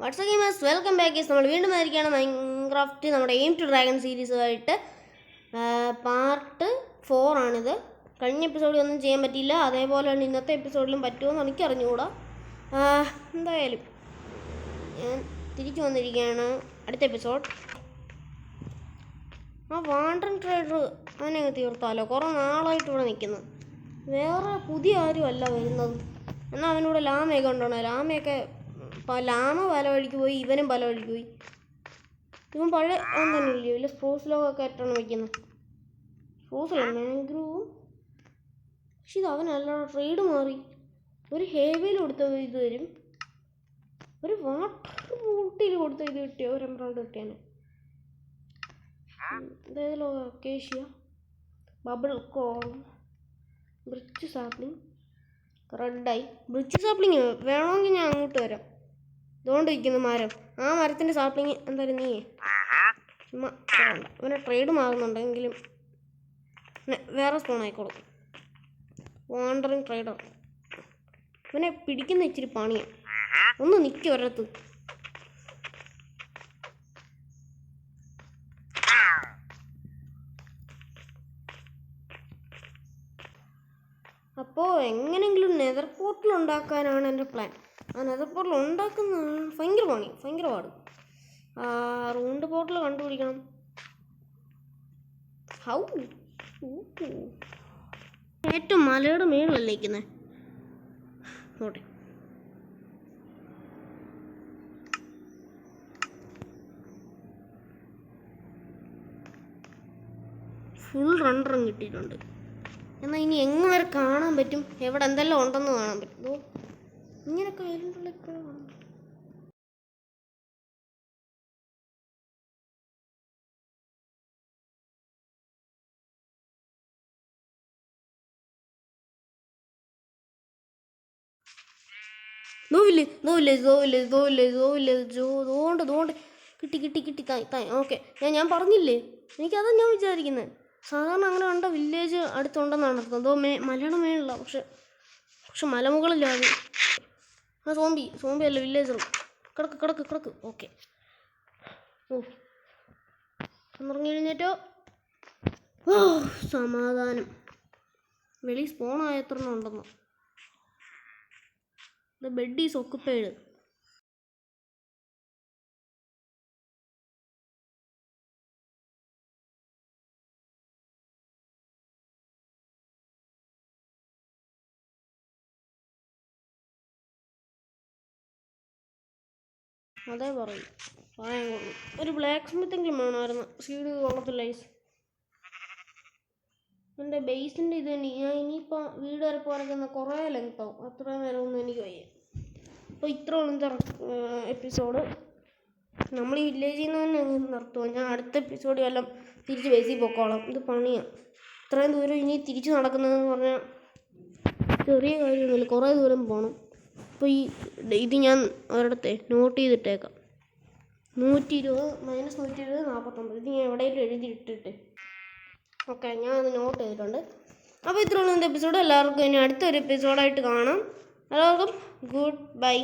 വാട്സ് gamers welcome back. നമ്മൾ വീണ്ടും ആയിരിക്കുകയാണ് മൈൻക്രാഫ്റ്റ് നമ്മുടെ എയിം ടു ഡ്രാഗൺ സീരീസുമായിട്ട്. പാർട്ട് 4 ആണിത്. കഴിഞ്ഞ എപ്പിസോഡിൽ ഒന്നും ചെയ്യാൻ പറ്റിയില്ല, അതേപോലെ തന്നെ ഇന്നത്തെ എപ്പിസോഡിലും പറ്റുമോ എനിക്ക് അറിഞ്ഞുകൂടാ. എന്തായാലും ഞാൻ തിരിച്ചു വന്നിരിക്കുകയാണ്. അടുത്ത എപ്പിസോഡ് വാണ്ടറിങ് ട്രേഡർ അവനെ തീർത്താലോ. കുറേ നാളായിട്ട് ഇവിടെ നിൽക്കുന്നു. വേറെ പുതിയ ആരും അല്ല വരുന്നത്. എന്നാൽ അവനൂടെ ലാമയൊക്കെ ഉണ്ടോ? ലാമയൊക്കെ ലാമ പല വഴിക്ക് പോയി, ഇവനും പല വഴിക്ക് പോയി. ഇവൻ പഴയ അവൻ തന്നെ ഇല്ലയോ? ഇല്ല, സ്പോർട്സ് ലോഗൊക്കെ ആയിട്ടാണ് വയ്ക്കുന്നത്. സ്പോർട്സില്ല, മാംഗ്രൂവും. പക്ഷെ ഇത് അവനല്ല, ട്രേഡ് മാറി. ഒരു ഹേവിയിൽ കൊടുത്ത ഇത് വരും, ഒരു വാട്ടർ ബോട്ടിൽ കൊടുത്ത ഇത് കിട്ടിയോ, ഒരു എംബ്രോയിഡ് കിട്ടിയാണ്. അതായത് ലോക acacia, bubble com, ബ്രിച്ച് sapling, റെഡായി. ബ്രിച്ച് sapling വേണമെങ്കിൽ ഞാൻ അങ്ങോട്ട് വരാം. ഇതുകൊണ്ട് ഇരിക്കുന്ന മരം, ആ മരത്തിൻ്റെ സാപ്ലിങ് എന്തായാലും നീ ചുമ്മാ വേണ്ട. ഇവനെ ട്രേഡ് മാറുന്നുണ്ടെങ്കിലും വേറെ സ്പോൺ ആയിക്കോളും. വാണ്ടറിങ് ട്രേഡർ ഇവനെ പിടിക്കുന്ന ഇച്ചിരി പണിയാണ്. ഒന്ന് നിൽക്കും ഒരിടത്ത്. അപ്പോൾ എങ്ങനെയെങ്കിലും നെതർ പോർട്ടൽ ഉണ്ടാക്കാനാണ് എൻ്റെ പ്ലാൻ. ആ നെതർ പോർട്ടൽ ഉണ്ടാക്കുന്നതാണ് ഭയങ്കര പണി, ഭയങ്കര പാട്. റൂണ്ട് പോർട്ടൽ കണ്ടുപിടിക്കണം. ഹൗ? ഏറ്റവും മലയുടെ മേളിലല്ലേ ഇരിക്കുന്നത്. നോട്ടെ, ഫുൾ റണ്ടറും കിട്ടിയിട്ടുണ്ട്. എന്നാൽ ഇനി എങ്ങനെ വരെ കാണാൻ പറ്റും, എവിടെ എന്തെല്ലാം ഉണ്ടെന്ന് കാണാൻ പറ്റും. ഇങ്ങനെയൊക്കെ അതിലുള്ള ഇപ്പോഴും കാണാൻ പറ്റും. കിട്ടി. ഓക്കെ, ഞാൻ പറഞ്ഞില്ലേ, എനിക്കതാ ഞാൻ വിചാരിക്കുന്നത്. സാധാരണ അങ്ങനെ കണ്ട വില്ലേജ് അടുത്തുണ്ടെന്നാണ് അർത്ഥം. മലയുടെ മേളില്ല, പക്ഷെ മലമുകളിലാണ്. സോംബി അല്ല, വില്ലേജർ. കിടക്ക്. ഓക്കെ, ഒന്നിറങ്ങി കഴിഞ്ഞേറ്റോ. സമാധാനം. വെളി സ്പോണായ എത്ര ഉണ്ടെന്നോ. The bed is occupied. അതേ പറയും. ഒരു ബ്ലാക്ക് സ്മിത്തെങ്കിലും വേണമായിരുന്നു. സീഡ് കൊള്ളത്തില്ല. എൻ്റെ ബേസിൻ്റെ ഇത് തന്നെ. ഞാൻ ഇനിയിപ്പോൾ വീട് വരെ പോകാനൊക്കെ കുറേ ലെങ്ത്താവും. അത്രയും നേരമൊന്നും എനിക്ക് വയ്യ. അപ്പോൾ ഇത്രയാണ് ഇന്നത്തെ എപ്പിസോഡ്. നമ്മൾ ഈ വില്ലേജിൽ നിന്ന് തന്നെ നിർത്തുമോ? ഞാൻ അടുത്ത എപ്പിസോഡ് എല്ലാം തിരിച്ച് ബേസിൽ പൊക്കോളാം. ഇത് പണിയാണ്. ഇത്രയും ദൂരം ഇനി തിരിച്ച് നടക്കുന്നതെന്ന് പറഞ്ഞാൽ ചെറിയ കാര്യമൊന്നുമില്ല, കുറേ ദൂരം പോകണം. അപ്പോൾ ഇത് ഞാൻ ഒരിടത്തെ നോട്ട് ചെയ്തിട്ടേക്കാം. 120 -120 49. ഇത് ഞാൻ എവിടെയെങ്കിലും എഴുതിയിട്ടിട്ട്. ഓക്കെ, ഞാൻ അത് നോട്ട് ചെയ്തിട്ടുണ്ട്. അപ്പോൾ ഇത്രയുള്ള എപ്പിസോഡ്. എല്ലാവർക്കും ഇനി അടുത്തൊരു എപ്പിസോഡായിട്ട് കാണാം. എല്ലാവർക്കും ഗുഡ് ബൈ.